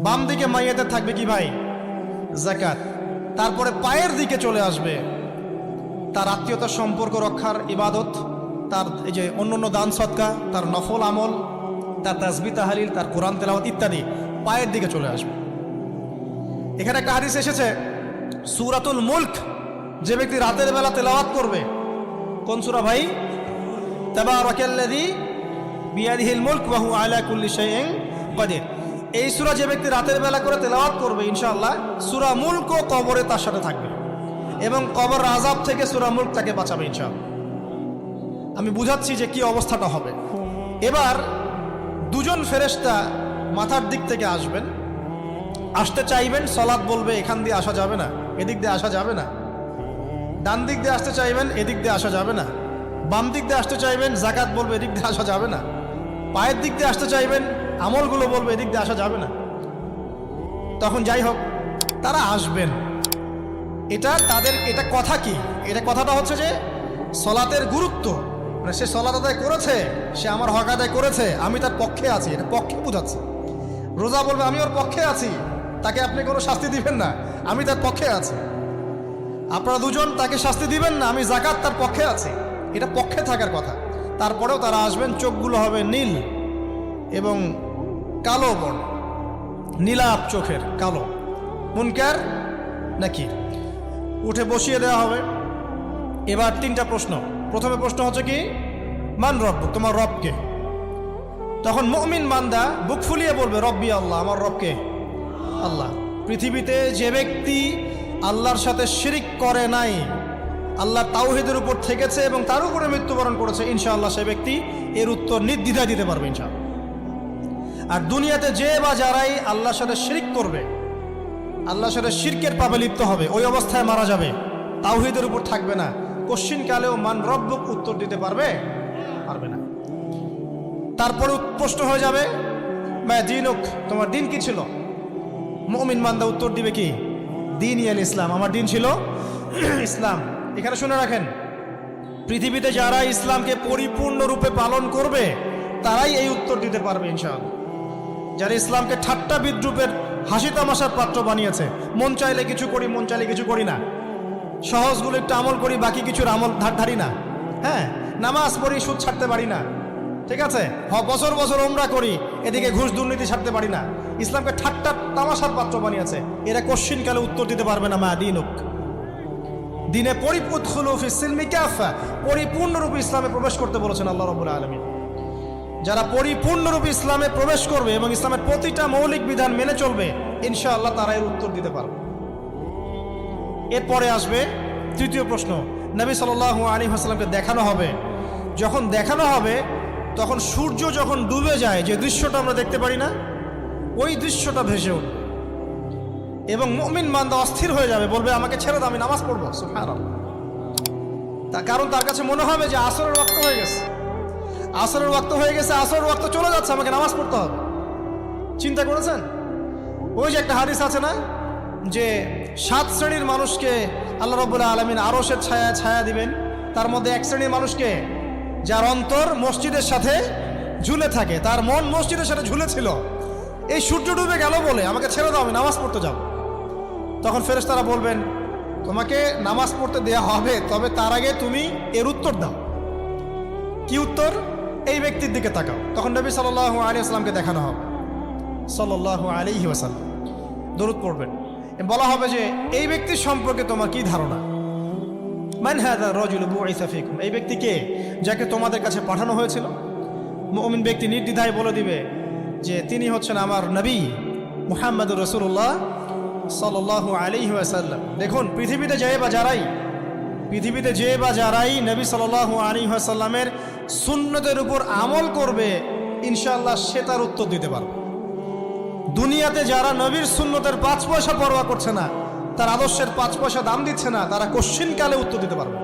বাম দিকে মাইয়াতের থাকবে কি ভাই? যাকাত। তারপরে পায়ের দিকে চলে আসবে তার আত্মীয়তার সম্পর্ক রক্ষার ইবাদত, তার এই যে অন্যান্য দান সদকা, তার নফল আমল, তার তাসবিহ তাহলিল, তার কোরআন তেলাওয়াত ইত্যাদি পায়ের দিকে চলে আসবে। এখানে একটা হাদিস এসেছে, সূরাতুল মুলক যে ব্যক্তি রাতের বেলা তেলাওয়াত করবে, কোন সূরা ভাই? তাবারাকাল্লাযী বিয়াদিহিল মুলক ওয়া হুয়া আলা কুল্লি শাইইন কাদির। এই সূরা যে ব্যক্তি রাতের বেলা করে তেলাওয়াত করবে, ইনশাআল্লাহ সূরা মুলকও কবরে তার সাথে থাকবে এবং কবর আযাব থেকে সূরা মুলক তাকে বাঁচাবে ইনশাআল্লাহ। আমি বুঝাচ্ছি যে কি অবস্থাটা হবে। এবার দুজন ফেরেশতা মাথার দিক থেকে আসবেন, আসতে চাইবেন, সালাত বলবে এখান দিয়ে আসা যাবে না, এদিক দিয়ে আসা যাবে না। ডান দিক দিয়ে আসতে চাইবেন, এদিক দিয়ে আসা যাবে না। বাম দিক দিয়ে আসতে চাইবেন, যাকাত বলবে এদিক দিয়ে আসা যাবে না। পায়ের দিক দিয়ে আসতে চাইবেন, আমলগুলো বলবে এদিক দিয়ে আসা যাবে না। তখন যাই হোক তারা আসবেন। এটা তাদের এটা কথা কি? এটা কথাটা হচ্ছে যে সলাতের গুরুত্ব, মানে সে সলাত আদায় করেছে, সে আমার হক আদায় করেছে, আমি তার পক্ষে আছি, এটা পক্ষে বোঝাচ্ছে। রোজা বলবে আমি ওর পক্ষে আছি, তাকে আপনি কোনো শাস্তি দিবেন না, আমি তার পক্ষে আছি। আপনারা দুজন তাকে শাস্তি দিবেন না, আমি যাকাত তার পক্ষে আছি, এটা পক্ষে থাকার কথা। তারপরেও তারা আসবেন, চোখগুলো হবে নীল এবং কালো বর্ণ, নীলাপ চোখের কালো। মুনকার নাকির উঠে বসিয়ে দেওয়া হবে। এবার তিনটা প্রশ্ন। প্রথমে প্রশ্ন হচ্ছে কি, মান রব, তোমার রবকে? তখন মুমিন বান্দা বুক ফুলিয়ে বলবে রব্বি আল্লাহ, আমার রবকে আল্লাহ। পৃথিবীতে যে ব্যক্তি আল্লাহর সাথে শিরিক করে নাই, আল্লাহ তাওহীদের উপর থেকেছে এবং তার উপরে মৃত্যুবরণ করেছে, ইনশাআল্লাহ সে ব্যক্তি এর উত্তর নির্দ্বিধায় দিতে পারবে ইনশাআল্লাহ। আর দুনিয়াতে যে বা যারাই আল্লাহর সাথে শিরিক করবে, আল্লাহর সাথে শিরকের পাপে লিপ্ত হবে, ওই অবস্থায় মারা যাবে, তাওহীদের উপর থাকবে না, কোশ্চিনকালেও মান রব্বুক উত্তর দিতে পারবে না। তারপরে প্রশ্ন হয়ে যাবে মা দীনুক, তোমার দিন কি ছিল? মুমিন বান্দা উত্তর দিবে কি, দিন ইয়াল ইসলাম, আমার দিন ছিল ইসলাম। এখানে শুনে রাখেন, পৃথিবীতে যারা ইসলামকে পরিপূর্ণরূপে পালন করবে তারাই এই উত্তর দিতে পারবে ইনশাআল্লাহ। যারা ইসলামকে ঠাট্টা বিদ্রুপের হাসি তামাশার পাত্র বানিয়েছে, মন চাইলে কিছু করি, মন চাইলে কিছু করি না, সহজগুলো একটু আমল করি, বাকি কিছুর আমল ধারি না, হ্যাঁ, নামাজ পড়ি, সুদ ছাড়তে পারি না, ঠিক আছে, বছর বছর উমরা করি, এদিকে ঘুষ দুর্নীতি ছাড়তে পারি না, ইসলামকে ঠাট্টা তামাশার পাত্র বানিয়েছে, এরা কোশ্চিনকালে উত্তর দিতে পারবে না মা দীনুক। দিনে পরিপূর্ণরূপে ইসলামে প্রবেশ করতে বলেছেন আল্লাহ রাব্বুল আলামিন। যারা পরিপূর্ণরূপে ইসলামে প্রবেশ করবে এবং ইসলামের প্রতিটা মৌলিক বিধান মেনে চলবে, ইনশাআল্লাহ তারা এর উত্তর দিতে পারবে। এরপরে আসবে তৃতীয় প্রশ্ন। নবী সাল্লাল্লাহু আলাইহি ওয়াসাল্লামকে দেখানো হবে। যখন দেখানো হবে তখন সূর্য যখন ডুবে যায়, যে দৃশ্যটা আমরা দেখতে পারি না, ওই দৃশ্যটা ভেসে উঠবে এবং মুমিন বান্দা অস্থির হয়ে যাবে, বলবে আমাকে ছেড়ে দাও, আমি নামাজ পড়বো। সুবহানাল্লাহ। কারণ তার কাছে মনে হবে যে আসরের ওয়াক্ত হয়ে গেছে, আসরের ওয়াক্ত হয়ে গেছে, আসরের ওয়াক্ত চলে যাচ্ছে, আমাকে নামাজ পড়তে হবে। চিন্তা করেছেন? ওই যে একটা হাদিস আছে না, যে 7 শ্রেণীর মানুষকে আল্লাহ রাব্বুল আলামিন আরশের ছায়া দিবেন। তার মধ্যে এক শ্রেণীর মানুষকে, যার অন্তর মসজিদের সাথে ঝুলে থাকে, তার মন মসজিদের সাথে ঝুলেছিল, এই সূর্য ডুবে গেল বলে আমাকে ছেড়ে দাও, আমি নামাজ পড়তে যাব। তখন ফেরেশতারা বলবেন তোমাকে নামাজ পড়তে দেয়া হবে, তবে তার আগে তুমি এর উত্তর দাও। কি উত্তর? এই ব্যক্তির দিকে তাকাও। তখন নবী সাল্লাল্লাহু আলাইহি ওয়াসাল্লামকে দেখানো হবে, সাল্লাল্লাহু আলাইহি ওয়াসাল্লাম দরুদ পড়বেন। বলা হবে যে এই ব্যক্তির সম্পর্কে তোমার কি ধারণা? মান হাযা রাজুলু বুইসা ফীকুম, এই ব্যক্তি কে, যাকে তোমাদের কাছে পাঠানো হয়েছিল? মুমিন ব্যক্তি নির্দ্বিধায় বলে দিবে যে তিনি হচ্ছেন আমার নবী মুহাম্মদুর রাসূলুল্লাহ সাল্লাল্লাহু আলাইহি ওয়াসাল্লাম। দেখুন, পৃথিবীতে যে বা যারাই নবী সাল্লাল্লাহু আলাইহি ওয়াসাল্লামের সুন্নতের উপর আমল করবে, ইনশাআল্লাহ সে তার উত্তর দিতে পারবে। দুনিয়াতে যারা নবীর সুন্নতের 5 পয়সা পরোয়া করছে না, তার আদর্শের 5 পয়সা দাম দিচ্ছে না, তারা কোশ্চিনকালে উত্তর দিতে পারবে।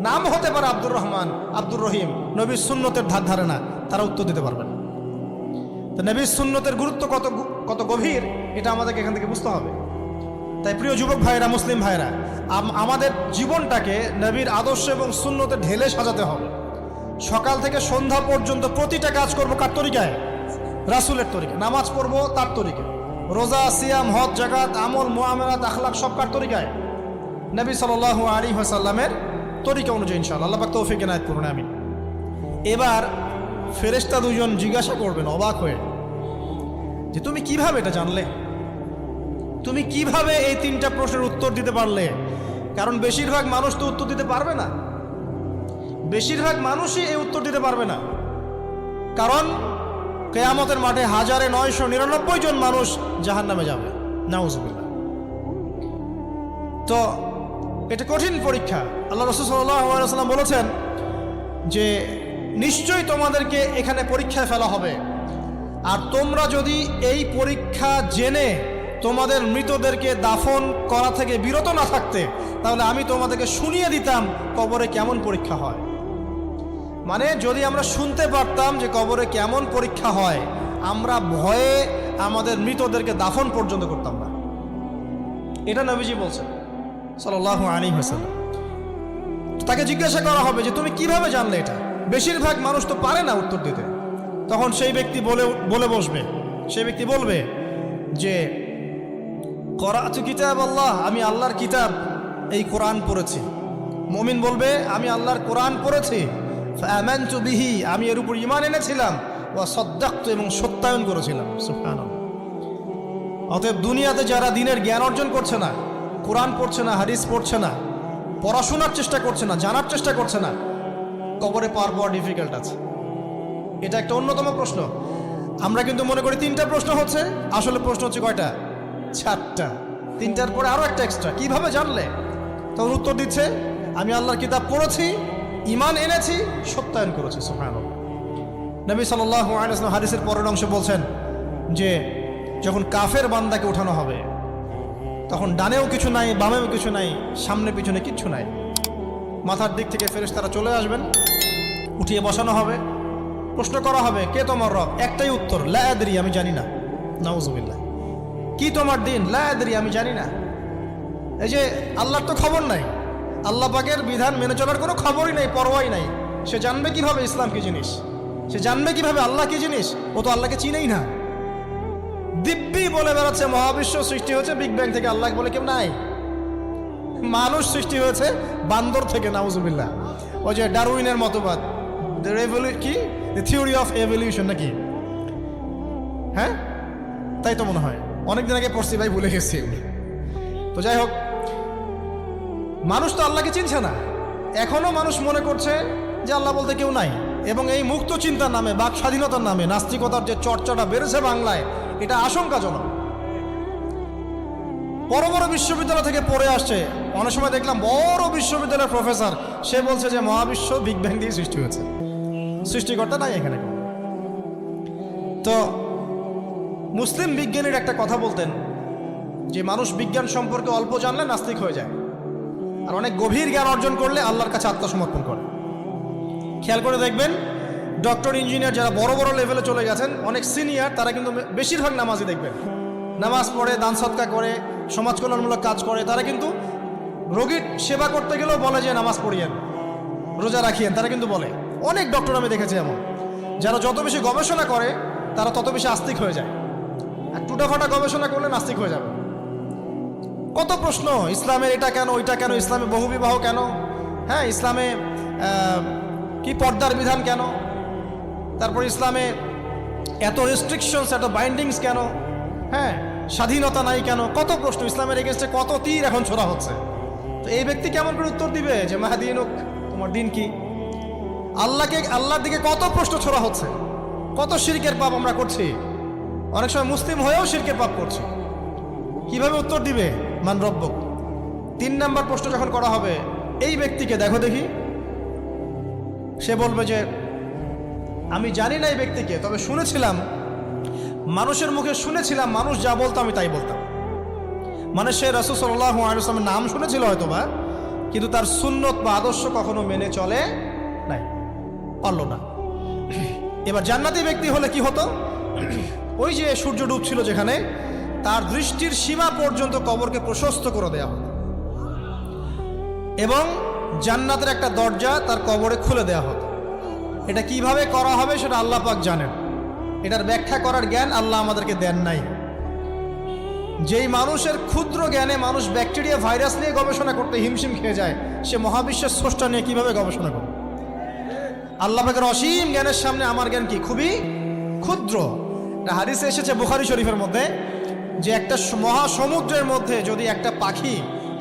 নাম হতে পারে আব্দুর রহমান, আব্দুর রহিম, নবীর সুন্নতের ধার ধারে না, তারা উত্তর দিতে পারবে না। তো নবীর সুন্নতের গুরুত্ব কত গভীর, এটা আমাদেরকে এখান থেকে বুঝতে হবে। তাই প্রিয় যুবক ভাইরা, মুসলিম ভাইরা, আমাদের জীবনটাকে নবীর আদর্শ এবং সুন্নতে ঢেলে সাজাতে হবে। সকাল থেকে সন্ধ্যা পর্যন্ত প্রতিটা কাজ করবো কার তরিকায়? রাসূলের তরিকা। নামাজ পড়বো তার তরিকা। রোজা, সিয়াম, হজ, জাকাত, আমল, মুআমালাত, আখলাক সব কার তরিকায়? নবী সাল্লাল্লাহু আলাইহি ওয়াসাল্লামের তরিকা অনুযায়ী ইনশাআল্লাহ। আল্লাহ পাক তৌফিক এনায়েত করুন, আমিন। এবার ফেরেশতা দুজন জিজ্ঞাসা করবেন অবাক হয়ে যে তুমি কিভাবে এটা জানলে? তুমি কিভাবে এই তিনটা প্রশ্নের উত্তর দিতে পারলে? কারণ বেশিরভাগ মানুষ তো উত্তর দিতে পারবে না, বেশিরভাগ মানুষই এই উত্তর দিতে পারবে না। কারণ কিয়ামতের মাঠে 1999 জন মানুষ জাহান্নামে যাবে, নাউজুবিল্লাহ। তো এটা কঠিন পরীক্ষা। আল্লাহ রাসূল সাল্লাল্লাহু আলাইহি ওয়াসাল্লাম বলেছেন যে নিশ্চয়ই তোমাদেরকে এখানে পরীক্ষায় ফেলা হবে, আর তোমরা যদি এই পরীক্ষা জেনে তোমাদের মৃতদেরকে দাফন করা থেকে বিরত না থাকতে, তাহলে আমি তোমাদেরকে শুনিয়ে দিতাম কবরে কেমন পরীক্ষা হয়। মানে যদি আমরা শুনতে পারতাম যে কবরে কেমন পরীক্ষা হয়, আমরা ভয়ে আমাদের মৃতদেরকে দাফন পর্যন্ত করতাম না। এটা নবীজি বলছেন সাল্লাল্লাহু আলাইহি ওয়াসাল্লাম। তাকে জিজ্ঞাসা করা হবে যে তুমি কিভাবে জানলে এটা? বেশিরভাগ মানুষ তো পারে না উত্তর দিতে। তখন সেই ব্যক্তি বলে বসবে, সেই ব্যক্তি বলবে যে করাতু কিতাব আল্লাহ, আমি আল্লাহর কিতাব এই কোরআন পড়েছি। মুমিন বলবে আমি আল্লাহর কোরআন পড়েছি। ফাআমানতু বিহি, আমি এর উপর ঈমান এনেছিলাম। ওয়া সাদ্দাকতু, এবং সত্যায়ন করেছিলাম। সুবহানাল্লাহ। অতএব দুনিয়াতে যারা দিনের জ্ঞান অর্জন করছে না, কোরআন পড়ছে না, হাদিস পড়ছে না, পড়াশোনার চেষ্টা করছে না, জানার চেষ্টা করছে না, কবরে পার হওয়া ডিফিকাল্ট আছে। এটা একটা অন্যতম প্রশ্ন। আমরা কিন্তু মনে করি তিনটা প্রশ্ন হচ্ছে, আসলে প্রশ্ন হচ্ছে কয়টা? 4টা। তিনটার পরে আরো একটা এক্সট্রা। কিভাবে জানলে? তখন উত্তর দিচ্ছে আমি আল্লাহর কিতাব পড়েছি, ঈমান এনেছি, সত্যায়ন করেছি। সুবহানাল্লাহ। নবী সাল্লাল্লাহু আলাইহি ওয়াসাল্লাম হাদিসের পরের অংশে বলছেন যে যখন কাফের বান্দাকে ওঠানো হবে, তখন ডানেও কিছু নাই, বামেও কিছু নাই, সামনে পিছনে কিচ্ছু নাই। মাথার দিক থেকে ফেরেশতারা চলে আসবেন, উঠিয়ে বসানো হবে, প্রশ্ন করা হবে কে তোমার রব? একটাই উত্তর, লা আদরি, আমি জানি না। নাউজুবিল্লাহ। কি তোমার দিন? লা আদরি, আমি জানি না। এই যে আল্লাহর তো খবর নাই, আল্লাহ পাকের বিধান মেনে চলার কোনো খবরই নাই, পরোয়াই নাই। সে জানবে কিভাবে ইসলাম কি জিনিস? সে জানবে কিভাবে আল্লাহ কি জিনিস? ও তো আল্লাহকে চিনেই না। দিব্যি বলে বেড়াচ্ছে মহাবিশ্ব সৃষ্টি হয়েছে বিগ ব্যাং থেকে, আল্লাহ বলে কেউ নাই। মানুষ সৃষ্টি হয়েছে বান্দর থেকে, নাউজুবিল্লাহ। ওই যে ডারউইনের মতবাদ, কি থিওরি অফ এভলিউশন নাকি? হ্যাঁ, তাই তো মনে হয়। অনেকদিন আগে পড়ছি ভাই, ভুলে গেছি। তো যাই হোক, মানুষ তো আল্লাহকে চিনছে না। এখনো মানুষ মনে করছে যে আল্লাহ বলতে কেউ নাই। এবং এই মুক্ত চিন্তার নামে, বাক স্বাধীনতার নামে নাস্তিকতার যে চর্চাটা বেড়েছে বাংলায়, এটা আশঙ্কাজনক। বড় বড় বিশ্ববিদ্যালয় থেকে পড়ে আসছে। অনেক সময় দেখলাম বড় বিশ্ববিদ্যালয়ের প্রফেসর, সে বলছে যে মহাবিশ্ব বিগ ব্যাং দিয়ে সৃষ্টি হয়েছে, সৃষ্টিকর্তা নাই এখানে। তো মুসলিম বিজ্ঞানীর একটা কথা বলতেন যে মানুষ বিজ্ঞান সম্পর্কে অল্প জানলে নাস্তিক হয়ে যায়, আর অনেক গভীর জ্ঞান অর্জন করলে আল্লাহর কাছে আত্মসমর্পণ করে। খেয়াল করে দেখবেন, ডক্টর, ইঞ্জিনিয়ার যারা বড় বড় লেভেলে চলে গেছেন, অনেক সিনিয়র, তারা কিন্তু বেশিরভাগ নামাজি দেখবেন, নামাজ পড়ে, দান সদকা করে, সমাজ কল্যাণমূলক কাজ করে। তারা কিন্তু রোগীর সেবা করতে গেলেও বলে যে নামাজ পড়িয়েন, রোজা রাখিয়েন, তারা কিন্তু বলে। অনেক ডক্টর আমি দেখেছি এমন, যারা যত বেশি গবেষণা করে তারা তত বেশি আস্তিক হয়ে যায়। আর টুটাফাটা গবেষণা করলে নাস্তিক হয়ে যাবে। কত প্রশ্ন, ইসলামের এটা কেন, ওইটা কেন, ইসলামে বহুবিবাহ কেন, হ্যাঁ, ইসলামে কি পর্দার বিধান কেন, তারপর ইসলামে এত রেস্ট্রিকশনস, এত বাইন্ডিংস কেন, হ্যাঁ, স্বাধীনতা নাই কেন, কত প্রশ্ন। ইসলামের এগেনস্টে কত তীর এখন ছোড়া হচ্ছে। তো এই ব্যক্তি কেমন করে উত্তর দিবে যে মাহাদিনুক, তোমার দিন কি? আল্লাহর দিকে কত প্রশ্ন ছোড়া হচ্ছে, কত শিরকের পাপ আমরা করছি। অনেক সময় মুসলিম হয়েও শিরকের পাপ করছি। কিভাবে উত্তর দিবে? মান রব্বুক। 3 নম্বর প্রশ্ন যখন করা হবে, এই ব্যক্তিকে দেখো দেখি, সে বলবে যে আমি জানি না এই ব্যক্তিকে, তবে শুনেছিলাম, মানুষের মুখে শুনেছিলাম, মানুষ যা বলতো আমি তাই বলতাম। মানে সে রাসূল সাল্লাল্লাহু আলাইহি ওয়াসাল্লামের নাম শুনেছিল হয়তোবা, কিন্তু তার সুন্নত বা আদর্শ কখনো মেনে চলে নাই, পারল না। এবার জান্নাতি ব্যক্তি হলে কি হতো? ওই যে সূর্য ডুবছিল যেখানে, তার দৃষ্টির সীমা পর্যন্ত কবরকে প্রশস্ত করে দেওয়া হতো, এবং জান্নাতের একটা দরজা তার কবরে খুলে দেওয়া হতো। এটা কিভাবে করা হবে সেটা আল্লাহ পাক জানেন। এটার ব্যাখ্যা করার জ্ঞান আল্লাহ আমাদেরকে দেন নাই। যেই মানুষের ক্ষুদ্র জ্ঞানে মানুষ ব্যাকটেরিয়া ভাইরাস নিয়ে গবেষণা করতে হিমশিম খেয়ে যায়, সে মহাবিশ্বের স্রষ্টা নিয়ে কিভাবে গবেষণা করবে? আল্লাহ পাকের অসীম জ্ঞানের সামনে আমার জ্ঞান কি? খুবই ক্ষুদ্র। একটা হাদিসে এসেছে বুখারী শরীফের মধ্যে যে একটা মহাসমুদ্রের মধ্যে যদি একটা পাখি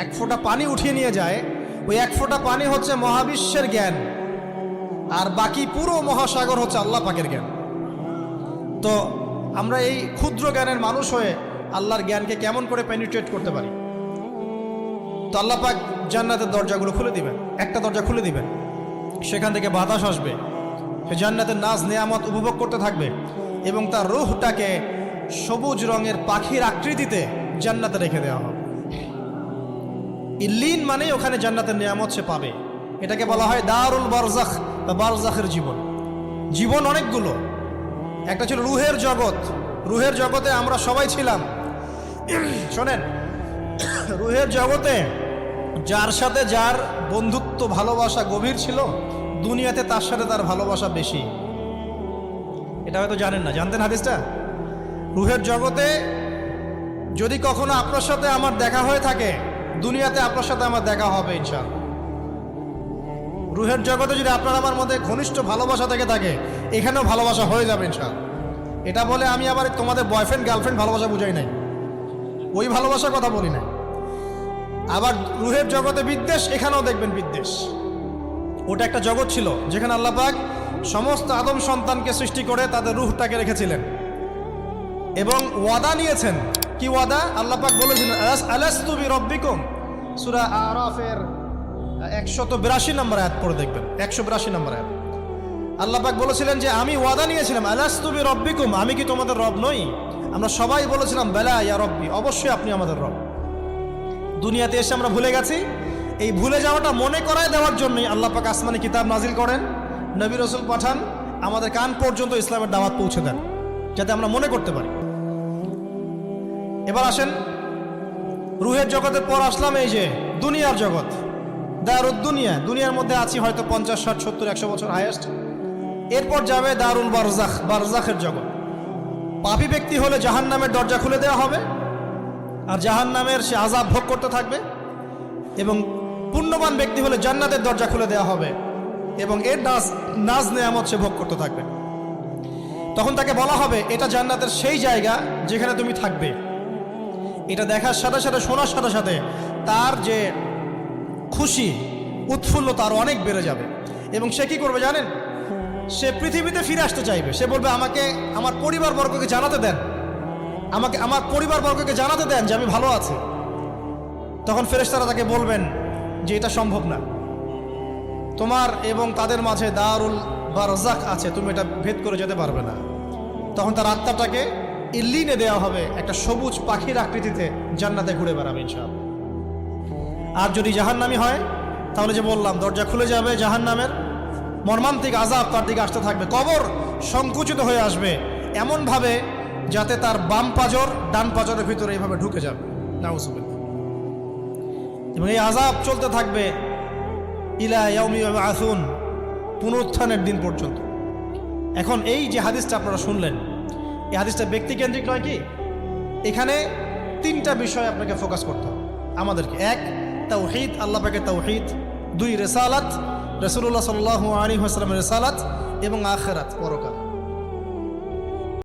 এক ফোঁটা পানি উঠিয়ে নিয়ে যায়, ওই এক ফোঁটা পানি হচ্ছে মহাবিশ্বের জ্ঞান, আর বাকি পুরো মহাসাগর হচ্ছে আল্লাহ পাকের জ্ঞান। তো আমরা এই ক্ষুদ্র জ্ঞানের মানুষ হয়ে আল্লাহর জ্ঞানকে কেমন করে পেনিট্রেট করতে পারি? তো আল্লাহ পাক জান্নাতের দরজাগুলো খুলে দিবেন, একটা দরজা খুলে দিবেন, সেখান থেকে বাতাস আসবে, সে জান্নাতের নাজ নেয়ামত উপভোগ করতে থাকবে এবং তার রূহটাকে সবুজ রঙের পাখির আকৃতিতে জান্নাতে রেখে দেওয়া হবে। ইল্লিন মানে ওখানে জান্নাতের নিয়ামত সে পাবে। এটাকে বলা হয় দারুল বারজাখ বা বারজাখের জীবন। জীবন অনেকগুলো, একটা ছিল রুহের জগৎ। রুহের জগতে আমরা সবাই ছিলাম। শোনেন, রুহের জগতে যার সাথে যার বন্ধুত্ব ভালোবাসা গভীর ছিল, দুনিয়াতে তার সাথে তার ভালোবাসা বেশি। এটা হয়তো জানেন না, জানতেন হাদিসটা? রুহের জগতে যদি কখনো আপনার সাথে আমার দেখা হয়ে থাকে, দুনিয়াতে আপনার সাথে আমার দেখা হবে ইনশাআল্লাহ। রুহের জগতে যদি আপনার আমার মধ্যে ঘনিষ্ঠ ভালোবাসা থেকে থাকে, এখানেও ভালোবাসা হয়ে যাবে ইনশাআল্লাহ। এটা বলে আমি আবার তোমাদের বয়ফ্রেন্ড গার্লফ্রেন্ড ভালোবাসা বুঝাই নাই, ওই ভালোবাসার কথা বলি না। আবার রুহের জগতে বিদ্বেষ, এখানেও দেখবেন বিদ্বেষ। ওটা একটা জগৎ ছিল যেখানে আল্লাহ পাক সমস্ত আদম সন্তানকে সৃষ্টি করে তাদের রুহটাকে রেখেছিলেন এবং ওয়াদা নিয়েছেন। কি ওয়াদা? আল্লাহ পাক বলেছিলেন আলাস্তু বিরব্বিকুম, সূরা আরাফের 182 নম্বর আয়াত পড়ে দেখবেন, 182 নম্বর আয়াত। আল্লাহ পাক বলেছিলেন যে আমি ওয়াদা নিয়েছিলাম, আলাস্তু বিরব্বিকুম, আমি কি তোমাদের রব নই? আমরা সবাই বলেছিলাম বেলা ইয়া রব্বি, অবশ্যই আপনি আমাদের রব। দুনিয়াতে এসে আমরা ভুলে গেছি। এই ভুলে যাওয়াটা মনে করায় দেওয়ার জন্যই আল্লাহ পাক আসমানে কিতাব নাজিল করেন, নবী রাসূল পাঠান, আমাদের কান পর্যন্ত ইসলামের দাওয়াত পৌঁছে দেন, যাতে আমরা মনে করতে পারি। এবার আসেন, রুহের জগতের পর আসলাম এই যে দুনিয়ার জগৎ, দারুদ দুনিয়া। দুনিয়ার মধ্যে আছি হয়তো 50, 60, 70, 100 বছর হাইয়েস্ট। এরপর যাবে দারুল বারজাখ, বারজাখের জগৎ। পাপী ব্যক্তি হলে জাহান্নামের দরজা খুলে দেওয়া হবে, আর জাহান্নামের সে আযাব ভোগ করতে থাকবে। এবং পুণ্যবান ব্যক্তি হলে জান্নাতের দরজা খুলে দেওয়া হবে এবং এর নাজ নেয়ামত সে ভোগ করতে থাকবে। তখন তাকে বলা হবে এটা জান্নাতের সেই জায়গা যেখানে তুমি থাকবে। এটা দেখার সাথে সাথে, শোনার সাথে সাথে তার যে খুশি উৎফুল্লতা আরো অনেক বেড়ে যাবে। এবং সে কি করবে জানেন? সে পৃথিবীতে ফিরে আসতে চাইবে। সে বলবে আমাকে আমার পরিবারবর্গকে জানাতে দেন, আমাকে আমার পরিবারবর্গকে জানাতে দেন যে আমি ভালো আছি। তখন ফেরেশতারা তাকে বলবেন যে এটা সম্ভব না, তোমার এবং তাদের মাঝে দারুল বারজাখ আছে, তুমি এটা ভেদ করে যেতে পারবে না। তখন তার আত্মাটাকে ইল্লিনে দেওয়া হবে, একটা সবুজ পাখির আকৃতিতে জান্নাতে ঘুরে বেড়াবে ইনশাআল্লাহ। আর যদি জাহান্নামী হয় তাহলে যে বললাম দরজা খুলে যাবে জাহান্নামের, মর্মান্তিক আযাব তার দিকে আসতে থাকবে। কবর সংকুচিত হয়ে আসবে এমনভাবে যাতে তার বাম পাজর ডান পাজরের ভিতরে এইভাবে ঢুকে যাবে, নাউযুবিল্লাহ। এবং এই আযাব চলতে থাকবে ইলা ইয়াউমি ইউবআসুন, পুনরুত্থানের দিন পর্যন্ত। এখন এই যে হাদিসটা আপনারা শুনলেন, এই হাদিসটা ব্যক্তিকেন্দ্রিক নয় কি? এখানে 3টা বিষয় আপনাকে ফোকাস করতে হবে আমাদেরকে। 1, তাওহীদ, আল্লাহ পাকের তাওহীদ। 2, রিসালাত, রাসূলুল্লাহ সাল্লাল্লাহু আলাইহি ওয়াসাল্লামের রিসালাত। এবং আখিরাত, পরকাল।